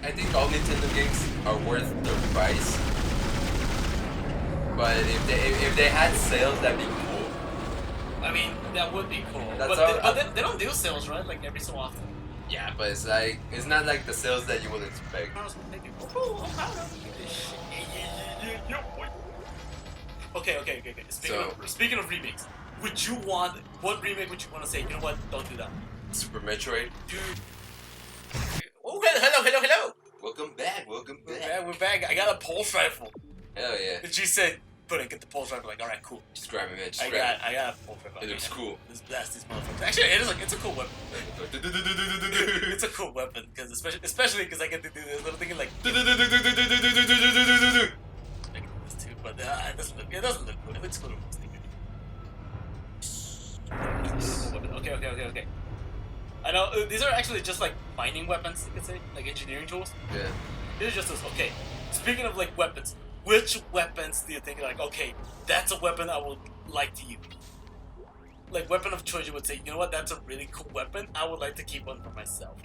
I think all Nintendo games are worth their price. But if they had sales, that'd be cool. I mean, that would be cool. That's But they don't do sales, right? Like every so often. Yeah, but it's not like the sales that you would expect. Okay. Speaking of remakes, what remake would you want to say? You know what? Don't do that. Super Metroid. Dude. Oh, hello. Welcome back. We're back. I got a pulse rifle. Hell yeah. And she said, "Put get the pulse rifle." Like, all right, cool. Just grab it, man. I got a pulse rifle. It looks cool. Let's blast these motherfuckers. Actually, it's a cool weapon. It's a cool weapon because especially because I get to do this little thing like. I can do this too, but it doesn't look good. It looks cool. Okay. I know these are actually just like mining weapons, you could say, like engineering tools. Yeah. Here's just this. Okay, speaking of like weapons, which weapons do you think like okay, that's a weapon I would like to use? Like weapon of choice, you would say, you know what, that's a really cool weapon. I would like to keep one for myself.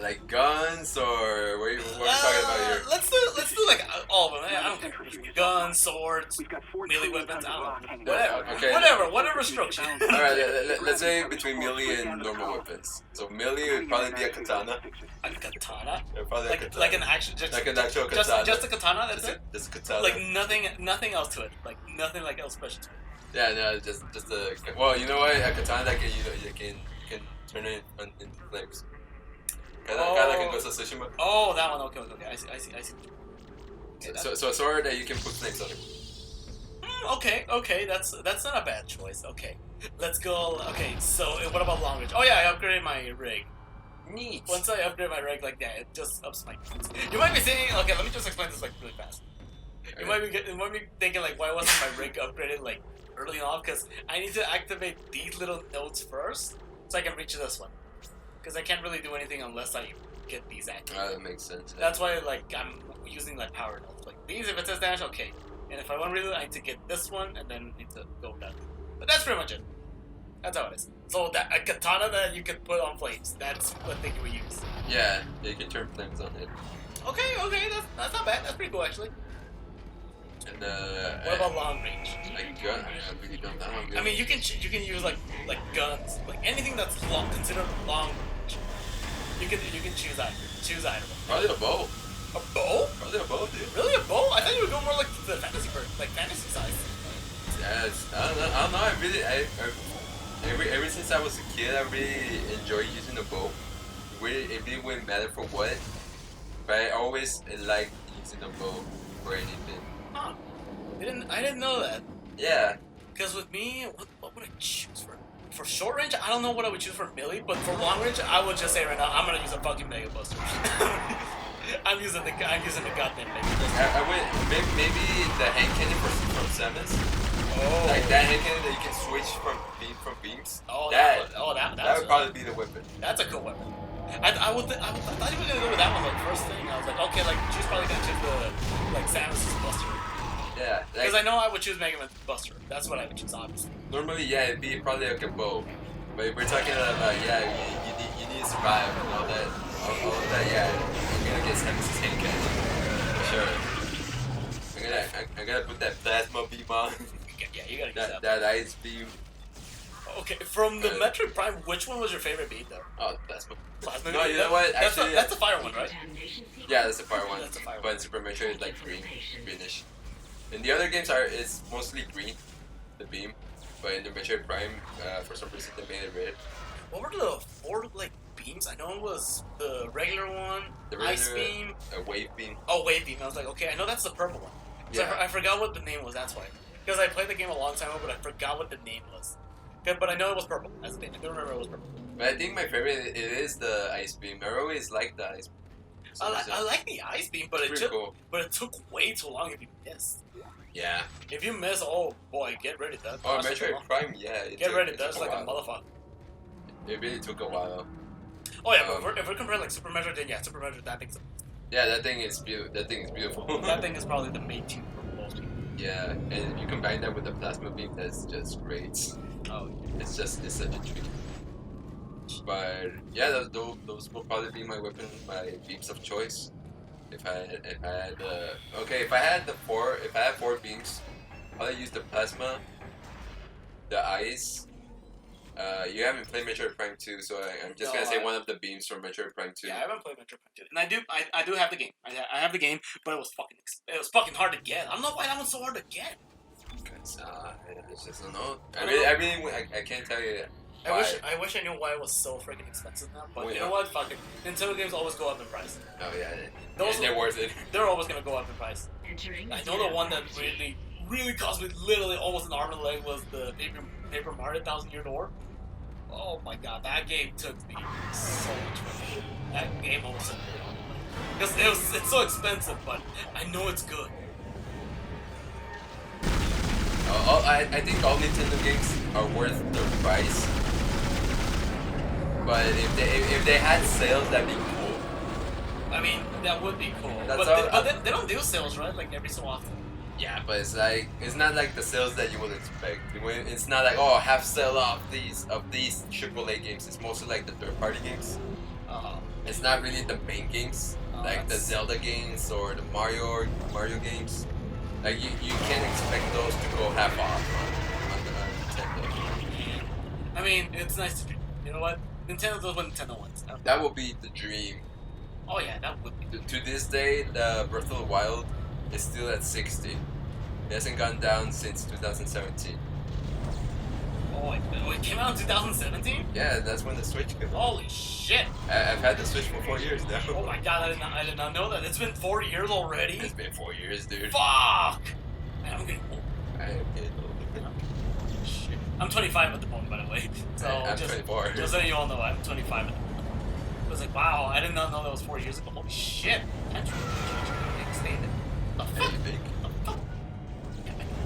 Like guns or what are you talking about here? Let's do like all of them. I don't care. Guns, swords, melee weapons. I don't know. Whatever. Okay. Whatever strokes you. All right. Let's say between melee and normal weapons. So melee would probably be a katana. A katana? Probably like, a katana. Like an actual katana. Just a katana. That's it. Just a katana. Like nothing else to it. Like nothing like else special to it. Yeah, no, just a. Well, you know what? A katana that you can turn it in flames. Kind of like in Ghost of Tsushima. Oh, that one. Okay. I see. Okay, so a sword that you can put flames on it. Okay. That's not a bad choice. Okay, let's go. Okay, so what about long range? Oh yeah, I upgraded my rig. Neat. Once I upgrade my rig like that, it just ups my points. You might be saying, okay, let me just explain this like really fast. You might be thinking like, why wasn't my rig upgraded like early on? Because I need to activate these little nodes first, so I can reach this one. Because I can't really do anything unless I get these activated. That makes sense. Yeah. That's why like I'm using like power nodes. Like these, if it says dash, okay. And if I want really, I need to get this one and then need to go that. But that's pretty much it. That's how it is. So that a katana that you can put on flames. That's what thing we use. Yeah, you can turn flames on it. Okay, that's not bad. That's pretty cool actually. And what about long range? Like gun? I really don't know. I mean, you can use like guns, like anything that's considered long range. You can choose either. Probably a bow. A bow? Probably a bow, dude. Really, a bow? I thought you would go more like the fantasy size. Yeah, I don't know. Ever since I was a kid, I really enjoyed using a bow. It really wouldn't matter for what, but I always liked using a bow for anything. Huh. I didn't know that. Yeah. Because with me, what would I choose for? For short range, I don't know what I would choose for melee, but for long range, I would just say right now, I'm gonna use a fucking Mega Buster. I'm using the goddamn Mega Buster. I would maybe the hand cannon from Samus. Oh. Like that hand cannon that you can switch from beams. Oh, that would probably be the weapon. That's a cool weapon. I thought you were gonna go with that one like first thing. I was like, okay, like she's probably gonna choose the Samus's Buster. Yeah. Because I know I would choose Mega Man's Buster. That's what I would choose, obviously. Normally, yeah, it'd be probably like a bow. But if we're talking about, you need to survive and all that. All of that, yeah. I'm gonna get Samus's hand cannon. For sure. I'm gonna put that plasma beam on. Yeah, you gotta use that ice beam. Okay, from the Metroid Prime, which one was your favorite beam though? Oh, plasma. Plasma. No, you know what? Actually, that's the fire one, right? Yeah, that's the fire one. That's the fire but one. in Super Metroid, it's like greenish. In the other games it's mostly green, the beam. But in the Metroid Prime, for some reason they made it red. What were the four like beams? I know it was the regular one, ice beam, a wave beam. Oh, wave beam. I was like, okay, I know that's the purple one. Yeah. I forgot what the name was. That's why. Because I played the game a long time ago, but I forgot what the name was. But I know it was purple. That's the name. I don't remember it was purple. But I think my favorite it is the ice beam. I always liked the ice beam. I like the ice beam, but it took way too long if you missed. Yeah. If you miss, oh boy, get ready. That oh, Metroid Prime, yeah. Get ready. That's like a motherfucker. It really took a while. Oh yeah, but if we're comparing like Super Metroid, then yeah, Super Metroid, that thing's. Yeah, that thing is beautiful. That thing is probably the main tune for most people. Yeah, and if you combine that with the plasma beam, that's just great. Oh. It's such a treat. But yeah, those will probably be my weapon, my beams of choice. If I had four beams, I'll use the plasma, the ice. You haven't played Metroid Prime 2, so I'm just gonna say one of the beams from Metroid Prime 2. Yeah, I haven't played Metroid Prime 2, and I do have the game. I have the game, but it was fucking hard to get. I don't know why that one's so hard to get. Cause I just don't know. I can't tell you. Why. I wish I knew why it was so freaking expensive now. But you know what? Fuck it. Nintendo games always go up in price. Oh yeah, they're worth it. They're always gonna go up in price. I know the one that really cost me literally almost an arm and a leg was the Paper Mario 1000 Year Door. Oh my god, that game took me so much money. That game almost took me. Because it's so expensive, but I know it's good. I think all Nintendo games are worth their price. But if they had sales, that'd be cool. I mean, that would be cool. But they don't do sales, right? Like every so often. Yeah, but it's not like the sales that you would expect. It's not like half sale of these AAA games. It's mostly like the third party games. It's not really the main games like the Zelda games or the Mario games. Like you can't expect those to go half off on Nintendo. I mean, it's nice to. You know what? Nintendo does what Nintendo wants. That would be the dream. Oh yeah, that would be. To this day, the Breath of the Wild is still at 60. It hasn't gone down since 2017. Oh, it came out in 2017? Yeah, that's when the Switch came out. Holy shit! I've had the Switch for 4 years now. Oh my god, I did not know that. It's been 4 years already? It's been 4 years, dude. Fuck! Man, I'm getting old. I am getting old. Shit. I'm 25 at the moment, by the way. So I'm 24. Just letting you all know, I'm 25 at the moment. I was like, wow, I did not know that was 4 years ago. Holy shit! That's really extended. The fuck?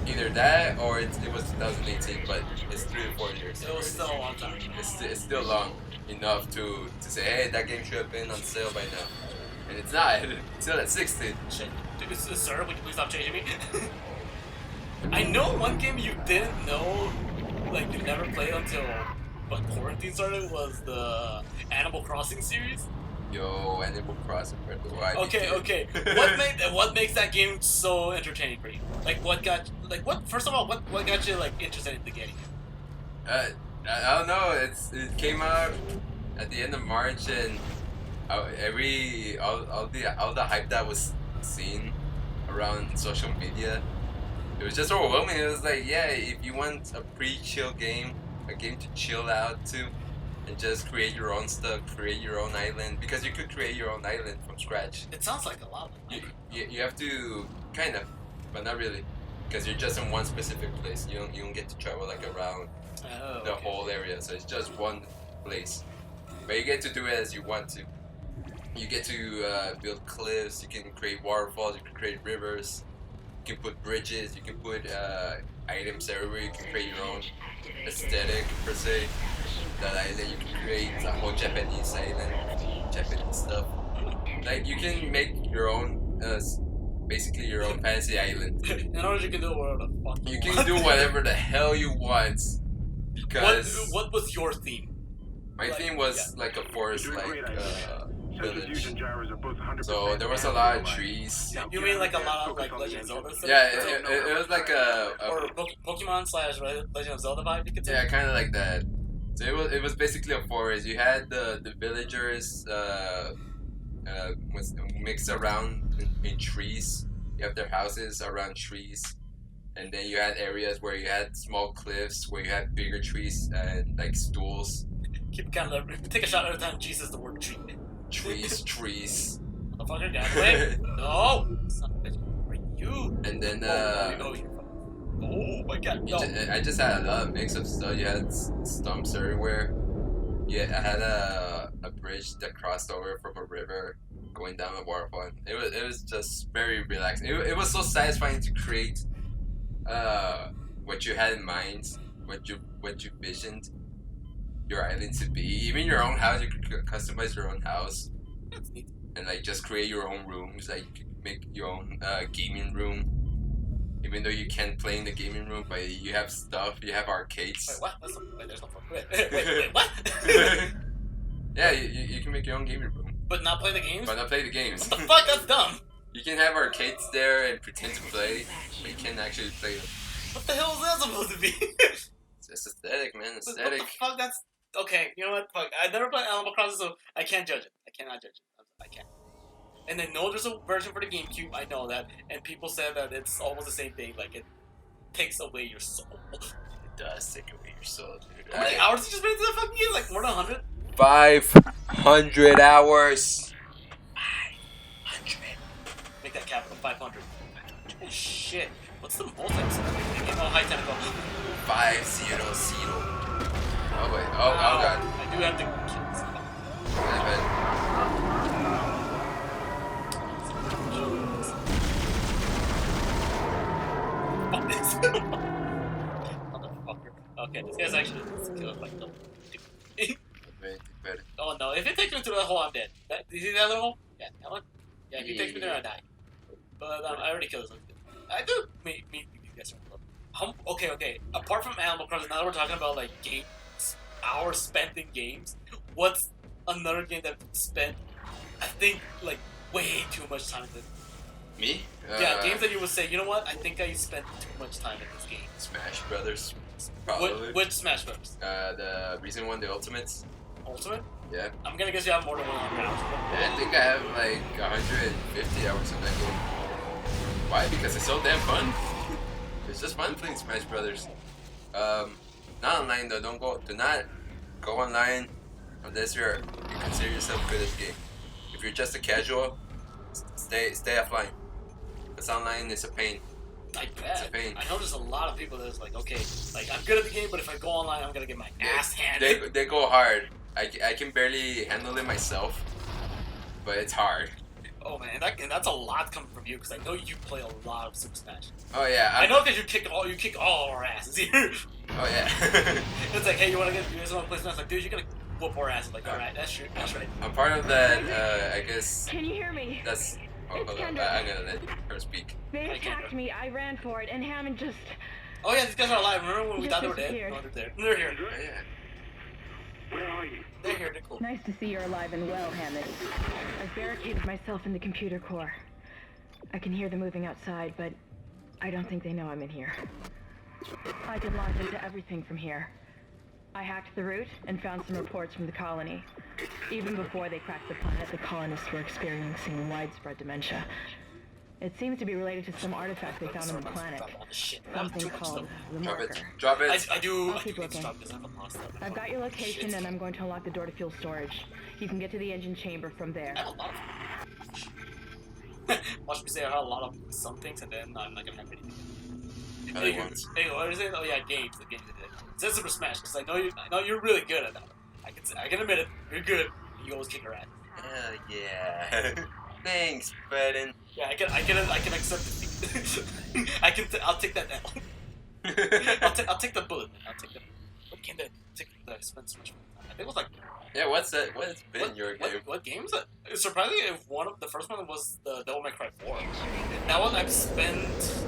Either that or it was 2018, but it's 3 or 4 years. It was still a long time. It's still long enough to say, hey, that game should have been on sale by now. And it's not. It's still at 60. Shit. Sir, would you please stop chasing me? I know one game you didn't know, like you never played until quarantine started, was the Animal Crossing series. Yo, Animal Crossing Breath of the Wild. Okay. What makes that game so entertaining for you? First of all, what got you like interested in the game? I don't know. It came out at the end of March, and all the hype that was seen around social media, it was just overwhelming. It was like, yeah, if you want a pre-chill game, a game to chill out to, and just create your own stuff, create your own island, because you could create your own island from scratch. It sounds like a lot. You have to kind of, but not really, because you're just in one specific place. You don't get to travel like around the whole area, so it's just one place. But you get to do it as you want to. You get to build cliffs. You can create waterfalls. You can create rivers. You can put bridges. You can put items everywhere. You can create your own aesthetic per se. That island you can create a whole Japanese island, Japanese stuff. Like you can make your own, basically your own fantasy island. In order you can do whatever the fuck you can do whatever the hell you want. Because what was your theme? My theme was like a forest, like village. So there was a lot of trees. You mean like a lot of like Legend of Zelda stuff? Yeah, it was like or Pokemon / Legend of Zelda vibe. You could say. Yeah, kind of like that. So it was basically a forest. You had the villagers was mixed around in trees. You have their houses around trees, and then you had areas where you had small cliffs, where you had bigger trees and like stools. Keep counting. Take a shot every time G says the word tree. Trees. Motherfucker, get away! No! Son of a bitch, where are you? And then oh my god, no. I just had a lot of mix of stuff. You had stumps everywhere. Yeah, I had a bridge that crossed over from a river going down a waterfall. It was just very relaxing. It was so satisfying to create what you had in mind, what you visioned your island to be. Even your own house, you could customize your own house. That's neat. And like just create your own rooms. Like you could make your own gaming room. Even though you can't play in the gaming room, but you have stuff, you have arcades. Wait, what? Wait, there's no phone. Wait, what? Yeah, you can make your own gaming room, But not play the games? but not play the games. What the fuck? That's dumb. You can have arcades there and pretend to play, but you can't actually play them. What the hell is that supposed to be? It's just aesthetic, man. What Aesthetic. the fuck? That's okay. You know what? Fuck. I never played Animal Crossing, so I can't judge it. I cannot judge it. I can't. And I know there's a version for the GameCube. I know that, and people said that it's almost the same thing. Like it takes away your soul. It does take away your soul, dude. How many hours did you spend into that fucking game? Like more than 100? 500 hours. 500. Make that capital 500. Oh shit! What's the most I've spent in the game? Oh, high tentacle. 500. Oh wait. Oh Wow. god. I do have to kill something. Fuck this. Motherfucker. Okay, this guy's actually killing like the. Oh no, if it takes me to that hole, I'm dead. You see that little hole? Yeah, that one? Yeah, if he takes me there, I die. But I already killed him. I do meet you guys. Okay. Apart from Animal Crossing, now that we're talking about like games, hours spent in games, what's another game that spent, I think, like way too much time in? Me? Yeah, games that you would say, you know what? I think I spent too much time in this game. Smash Brothers. Probably. Which Smash Bros? The recent one, the Ultimates. Ultimate? Yeah. I'm gonna guess you have more than 100 hours. Yeah, I think I have like 150 hours in that game. Why? Because it's so damn fun. It's just fun playing Smash Brothers. Not online though. Do not go online unless you consider yourself good at the game. If you're just a casual, stay offline. Because online is a pain. I bet. It's a pain. I know there's a lot of people that's like, okay, like I'm good at the game, but if I go online, I'm gonna get my ass handed. They go hard. I can barely handle it myself, but it's hard. Oh man, and that's a lot coming from you because I know you play a lot of Super Smash. Oh yeah. I know because you kick all our asses here. Oh yeah. It's like, hey, you guys want to play Smash? Like, dude, you're gonna whoop our asses. Like, all right, that's right. I'm part of that. I guess. Can you hear me? That's. Oh, hold on. I'm gonna let her speak. They attacked me. I ran for it, and Hammond just. Oh yeah, these guys are alive. Remember when we thought they were dead? disappeared. No, they're there. They're here. Oh, yeah. Where are you? They're here. They're cool. Nice to see you're alive and well, Hammond. I've barricaded myself in the computer core. I can hear them moving outside, but I don't think they know I'm in here. I can launch into everything from here. I hacked the route and found some reports from the colony. Even before they cracked the planet, the colonists were experiencing widespread dementia. It seems to be related to some artifact they found on the planet. Something called the Drop it. marker. Drop it. I do. I'll I keep do need to looking. stop this. I haven't lost that. I've got your location, Shit. and I'm going to unlock the door to fuel storage. You can get to the engine chamber from there. I have a lot of. Watch me say I have a lot of some things, and then I'm not gonna have anything. Other ones. Hey, what is it? Oh yeah, games. The games they did. It says Super Smash because I know you're really good at that. I can admit it. You're good. You always kick her ass. Hell yeah. Thanks, Braden. Yeah, I can accept it. I'll take that now. I'll take the bullet. I'll take the. What game did I spend so much time? I think it was like. Yeah, what's that? What has been your game? What game was it? It's surprisingly, the first one was the Devil May Cry 4. That one I've spent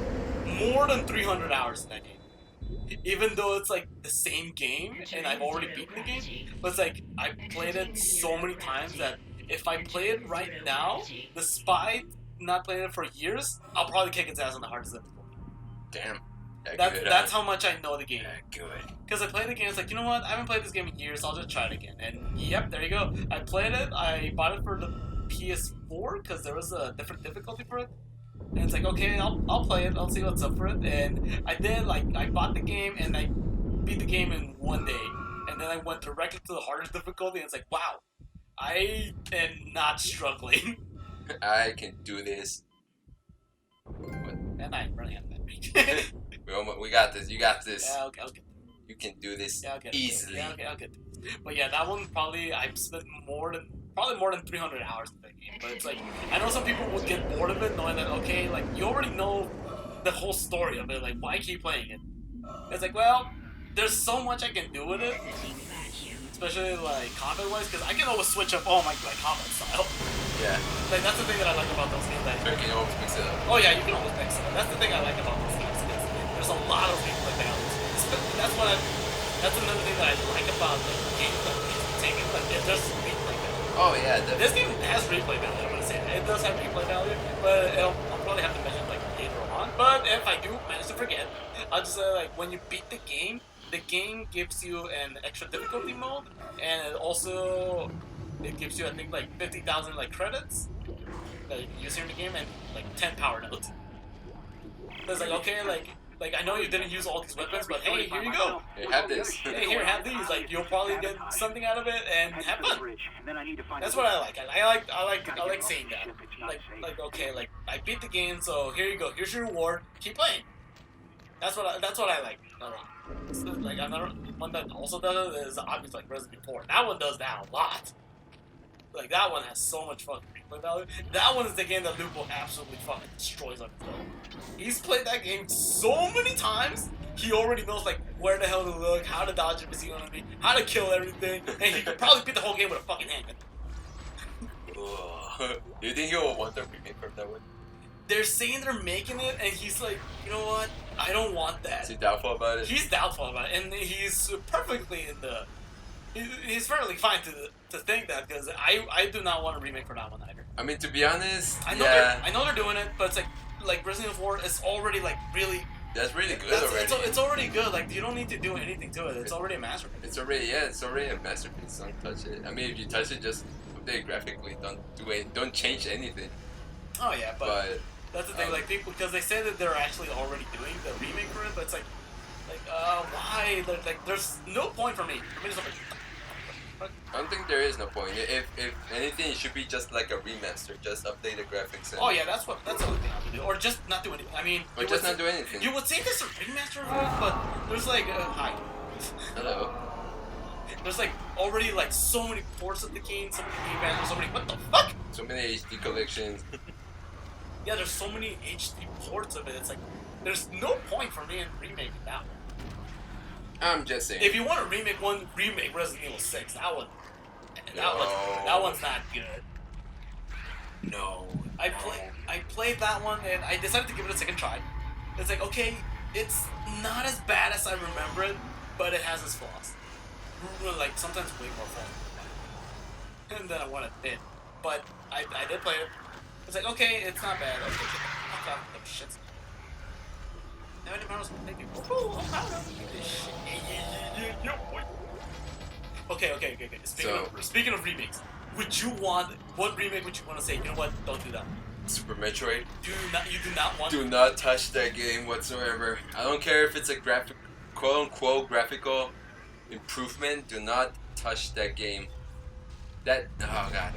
more than 300 hours in that game. Even though it's like the same game and I've already beaten the game, but it's like I played it so many times that if I play it right now, despite not playing it for years, I'll probably kick its ass on the hardest difficulty. Damn. That's how much I know the game. Good. Because I played the game, it's like, you know what, I haven't played this game in years, so I'll just try it again. And yep, there you go. I played it, I bought it for the PS4, because there was a different difficulty for it. And it's like, okay, I'll play it, I'll see what's up for it. And I did, like, I bought the game, and I beat the game in one day. And then I went directly to the hardest difficulty, and it's like, wow, I am not struggling. I can do this. And I'm running out of battery. We got this. You got this. Yeah, okay. You can do this Yeah, okay. easily. Yeah, okay. But yeah, that one probably I've spent more than 300 hours in that game. But it's like I know some people would get bored of it, knowing that okay, like you already know the whole story of it. Like why keep playing it? It's like well, there's so much I can do with it, especially like combat wise, because I can always switch up all my combat style. Yeah. Like that's the thing that I like about those games. That So you can always mix it up. oh yeah, you can always mix it up. That's the thing I like about those games. Is there's a lot of things like that. That's another thing that I like about the games that we taking. Like there's Oh yeah, definitely. This game has replay value. I'm gonna say that. It does have replay value, but I'll probably have to mention it, like later on. But if I do manage to forget, I'll just say like when you beat the game gives you an extra difficulty mode, and it gives you I think like 50,000 like credits that you can use here in the game, and like 10 power notes. So it's like okay, like I know you didn't use all these weapons, but hey, here you go. You have this. Hey, here, have these. Like you'll probably get something out of it and have fun. That's what I like. I like seeing that. Like okay, like I beat the game, so here you go. Here's your reward. Keep playing. That's what I like. So, like another one that also does it is obviously like Resident Evil 4. That one does that a lot. Like that one has so much fucking replay value. That one is the game that Luke will absolutely fucking destroys on his own. He's played that game so many times. He already knows like where the hell to look, how to dodge if he's gonna be, how to kill everything, and he could probably beat the whole game with a fucking handgun. Do you think he'll want the remake from that one? They're saying they're making it, and he's like, you know what? I don't want that. Is he doubtful about it? He's doubtful about it, and he's perfectly in the. He's perfectly fine to think that because I do not want a remake for that one either. I mean, to be honest, I know they're doing it, but it's like Resident Evil 4 is already like really. That's really good already. It's already good. Like you don't need to do anything to it. It's already a masterpiece. It's already a masterpiece. Don't touch it. I mean, if you touch it, just update it graphically. Don't do it. Don't change anything. Oh yeah, but that's the thing. Like people, because they say that they're actually already doing the remake for it, but it's like why? Like there's no point for me. For me, it's like. I don't think there is no point. If anything, it should be just like a remaster. Just update the graphics. And oh yeah, that's the only thing I would do. Or just not do anything. I mean, or just not do anything. You would say there's a remaster of it, but there's like hi. Hello. There's like already like so many ports of the game, so many game banners, so many what the fuck? So many HD collections. Yeah, there's so many HD ports of it. It's like there's no point for me in remaking that one. I'm just saying. If you want to remake Resident Evil 6. That one's not good. No. I played that one and I decided to give it a second try. It's like okay, it's not as bad as I remember it, but it has its flaws. Like sometimes way more flaws. And then I want to admit, but I did play it. It's like okay, it's not bad. Okay, fuck off them shits. Okay. Speaking of remakes, what remake would you want to say? You know what? Don't do that. Super Metroid. You do not want. Do not touch that game whatsoever. I don't care if it's a quote unquote graphical improvement. Do not touch that game. Oh god,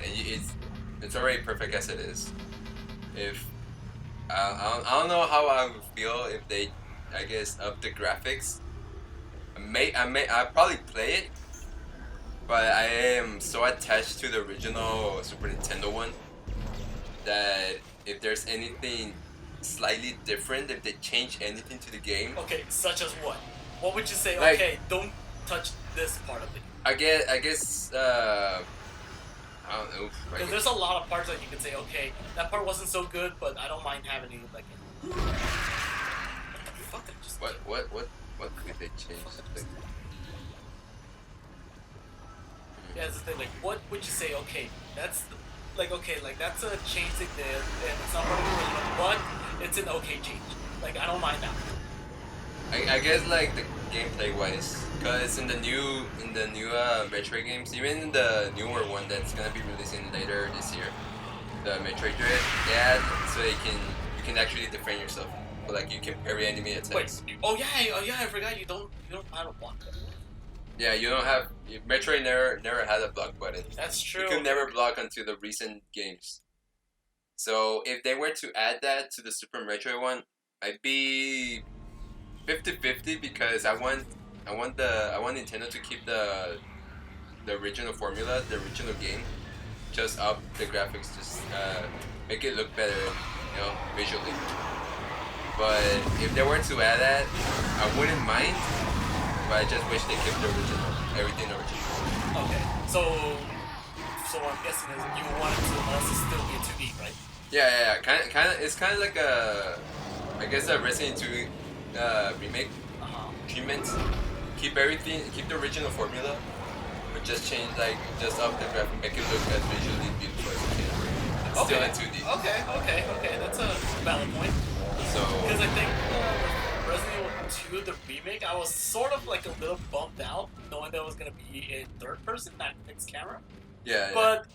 it's already perfect as it is. If I don't know how I would feel if they, I guess, up the graphics. I'll probably play it, but I am so attached to the original Super Nintendo one that if there's anything slightly different, if they change anything to the game. Okay, such as what? What would you say? Like, okay, don't touch this part of it. I guess. I don't know. Because there's a lot of parts that you can say, okay, that part wasn't so good, but I don't mind having it like it. What the fuck did I just What could they change? Yeah, that's the thing. Like, what would you say? Okay, that's that's a change they did, and it's not part of the original, but it's an okay change. Like, I don't mind that. I guess like the gameplay wise, cause in the new Metroid games, even in the newer one that's gonna be releasing later this year, the Metroid Dread, yeah, so you can actually defend yourself, but like you can parry enemy attacks. Wait, oh yeah, I forgot you don't have a block button. Yeah, you don't have Metroid never had a block button. That's true. You could never block onto the recent games. So if they were to add that to the Super Metroid one, I'd be 50-50 because I want Nintendo to keep the original formula, the original game, just up the graphics, just make it look better, visually. But if they were to add that, I wouldn't mind. But I just wish they kept the original, everything original. Okay, so what I'm guessing is you want it to also still be a 2D, right? Yeah. Kind of. It's kind of like I guess a Resident Evil remake treatment. Keep the original formula, Or just change like just up the graphic, make it look as visually beautiful as it can. It's still in 2D. Okay, that's a valid point. So Because I think Resident Evil 2, the remake, I was sort of like a little bummed out knowing that it was gonna be in third person, not fixed camera. yeah. But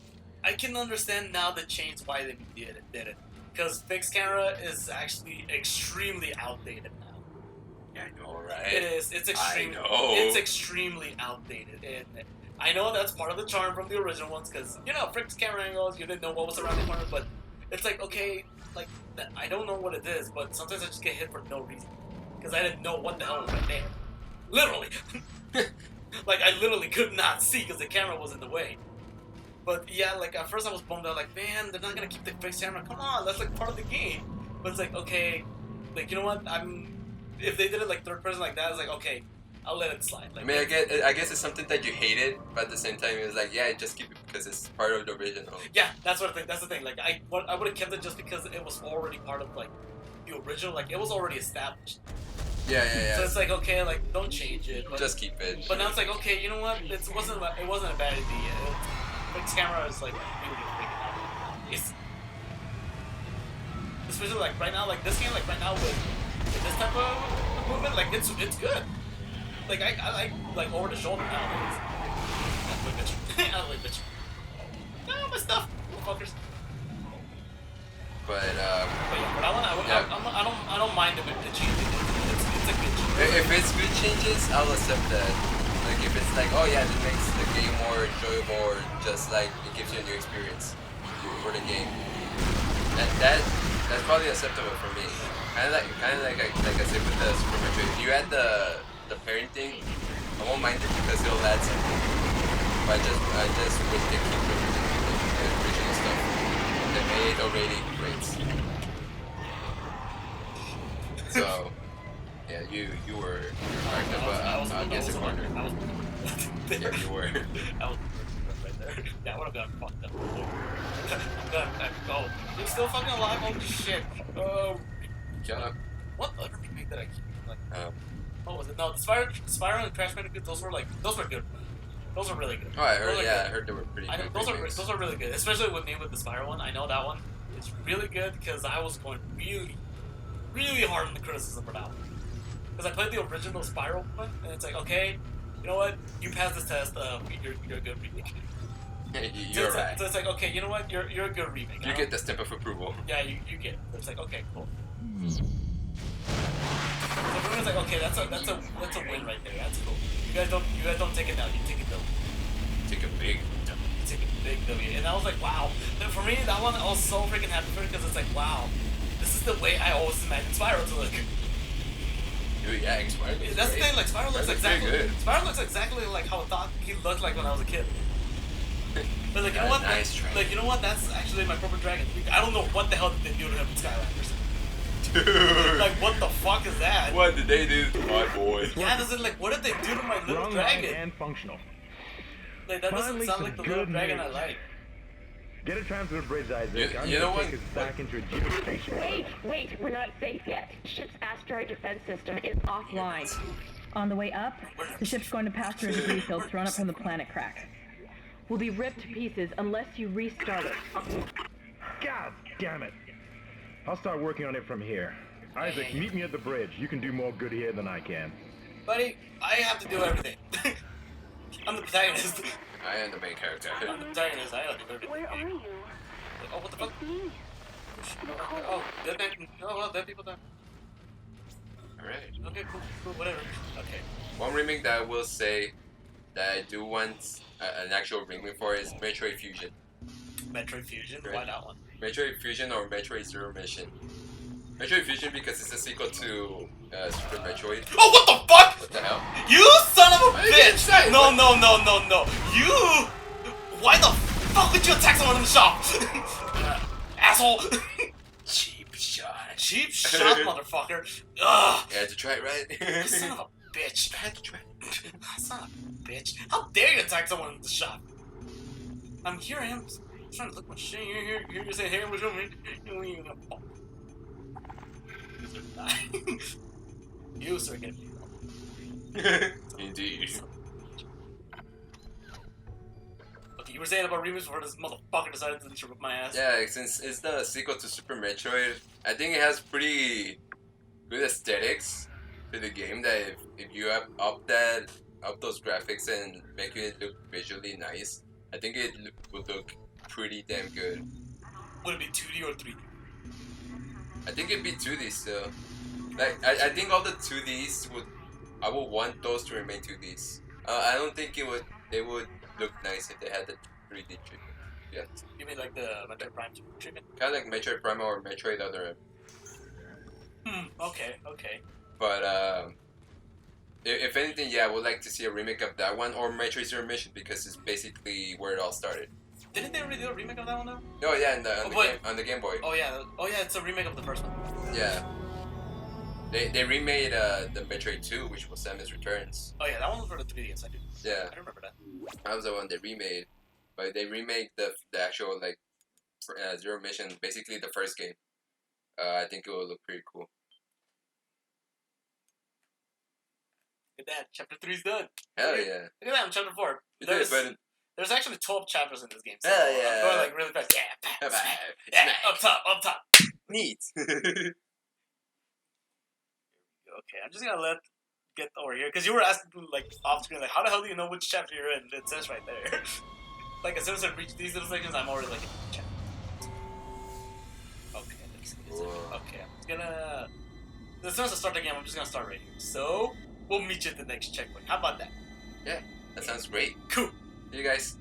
I can understand now the change why they did it. Because fixed camera is actually extremely outdated now. Yeah, I know, right? It is. It's extremely. I know. It's extremely outdated, and I know that's part of the charm from the original ones. Because fixed camera angles, you didn't know what was around the corner, but it's like okay, like I don't know what it is, but sometimes I just get hit for no reason because I didn't know what the hell was right there. Literally, like I literally could not see because the camera was in the way. But yeah, like at first I was bummed out, like man, they're not gonna keep the fixed camera. Come on, that's like part of the game. But it's like okay, like you know what? If they did it like third person like that, it's like okay, I'll let it slide. Like, I mean, I guess it's something that you hated, but at the same time, it's like, yeah, just keep it because it's part of the original. Yeah, that's what I think. That's the thing. Like, I would have kept it just because it was already part of like the original. Like, it was already established. Yeah. So it's like okay, like don't change it. But, Just keep it. But now it's like okay, you know what? It wasn't a bad idea. Fixed camera is like really freaking out. It's especially like right now, like this game, like right now with this type of movement, like it's good. Like I like over the shoulder nowadays. Out of the way, bitch. No, my stuff, motherfuckers. But yeah, for that one, I don't mind if it changes. It's a good change. if it's good changes, I'll accept that. Like if it's like, oh yeah, it makes the game more enjoyable, or just like it gives you a new experience for the game. That's probably acceptable for me. Kind of like I said with the Super Metroid. If you add the parenting, I won't mind it because it'll add something. But I just wish they keep the original stuff. They made already great. So yeah, you were backed up against the corner. Yeah, you were. I was right there. Yeah, I would have gotten fucked up. I'm done. Oh, you're still fucking alive? Holy shit. Oh. Yeah. What other remake did I keep? Like, what was it? No, the Spyro and Crash Bandicoot. Those were good. Those were really good. Oh, I heard they were pretty good. Those are really good, especially with the Spyro one. I know that one is really good because I was going really, really hard on the criticism for that one. Because I played the original Spyro one, and it's like, okay, you know what? You passed this test. You're a good remake. You're so right. So it's like, okay, you know what? You're a good remake. You get the stamp of approval. Yeah, you get it. So it's like, okay, cool. So everyone's like, okay, that's a win right there. That's cool. You guys don't take it down. You take it though. Take a big W. You take a big W. And I was like, wow. And for me, that one I was so freaking happy for it because it's like, wow, this is the way I always imagined Spyro to look. Dude, yeah, Spyro. That's great. the thing. Like Spyro looks exactly. Good. Spyro looks exactly like how I thought he looked like when I was a kid. But like, you know what? Nice like, you know what? That's actually my Purple Dragon. I don't know what the hell did they do to him in Skylanders. Dude. Like, what the fuck is that? What did they do to my boy? Yeah, doesn't like, what did they do to my little dragon? And functional. Like, that doesn't Finally, sound some like the little good dragon news. I like. Get a transfer bridge, Isaac. You know what? Take us back into a geostation. Wait, we're not safe yet. Ship's asteroid defense system is offline. On the way up, the ship's going to pass through a debris field thrown up from the planet crack. We'll be ripped to pieces unless you restart it. God damn it. I'll start working on it from here. Isaac, meet me at the bridge. You can do more good here than I can. Buddy, I have to do everything. I'm the protagonist. I am the main character. I'm the protagonist. I have to do everything. Where are you? Oh, what the fuck? It's me. Oh, dead man. Oh, well, dead people die. Alright. Okay, cool, whatever. Okay. One remake that I will say that I do want an actual remake for is Metroid Fusion. Metroid Fusion? Right. Why that one? Metroid Fusion or Metroid Zero Mission. Metroid Fusion because it's a sequel to Super Metroid. Oh, what the fuck? What the hell? You son of a Why you getting bitch! excited? No. You! Why the fuck would you attack someone in the shop? Asshole! Cheap shot, motherfucker. Ugh! You had to try it, right? Son of a bitch. I had to try it. Son of a bitch. How dare you attack someone in the shop? I'm here, I am trying to look my shit. You're saying, hey, what's wrong, man? You ain't even gonna fall. You, sir, get me. Indeed. You were saying about Remakes before this motherfucker decided to whip my ass. Yeah, since it's the sequel to Super Metroid, I think it has pretty good aesthetics to the game. That if you have up those graphics and make it look visually nice, I think it would look pretty damn good. Would it be 2D or 3D? I think it'd be 2D still. Like I think all the 2Ds I would want those to remain 2Ds. I don't think they would look nice if they had the 3D treatment. Yeah. You mean like the Metroid Prime treatment? Kind of like Metroid Prime or Metroid Other M. Okay. But if anything, yeah, I would like to see a remake of that one or Metroid Zero Mission because it's basically where it all started. Didn't they already do a remake of that one though? Oh yeah, on the Game Boy. Oh yeah, it's a remake of the first one. Yeah. They remade the Metroid 2, which was Samus Returns. Oh yeah, that one was for the 3DS. Yeah. I remember that. That was the one they remade, but they remade the actual like Zero Mission, basically the first game. I think it will look pretty cool. Look at that, chapter 3's done. Hell yeah! Look at that, I'm chapter 4. You did, but There's actually 12 chapters in this game. So hell yeah! I'm going like really fast. Yeah, Bye-bye. yeah, up top. Neat. Okay, I'm just gonna get over here because you were asking like off screen, like how the hell do you know which chapter you're in? It says right there. Like as soon as I reach these little sections, I'm already like in the chapter. Okay, let's see. Okay, I'm just gonna. As soon as I start the game, I'm just gonna start right here. So we'll meet you at the next checkpoint. How about that? Yeah, that sounds great. Cool. See you guys.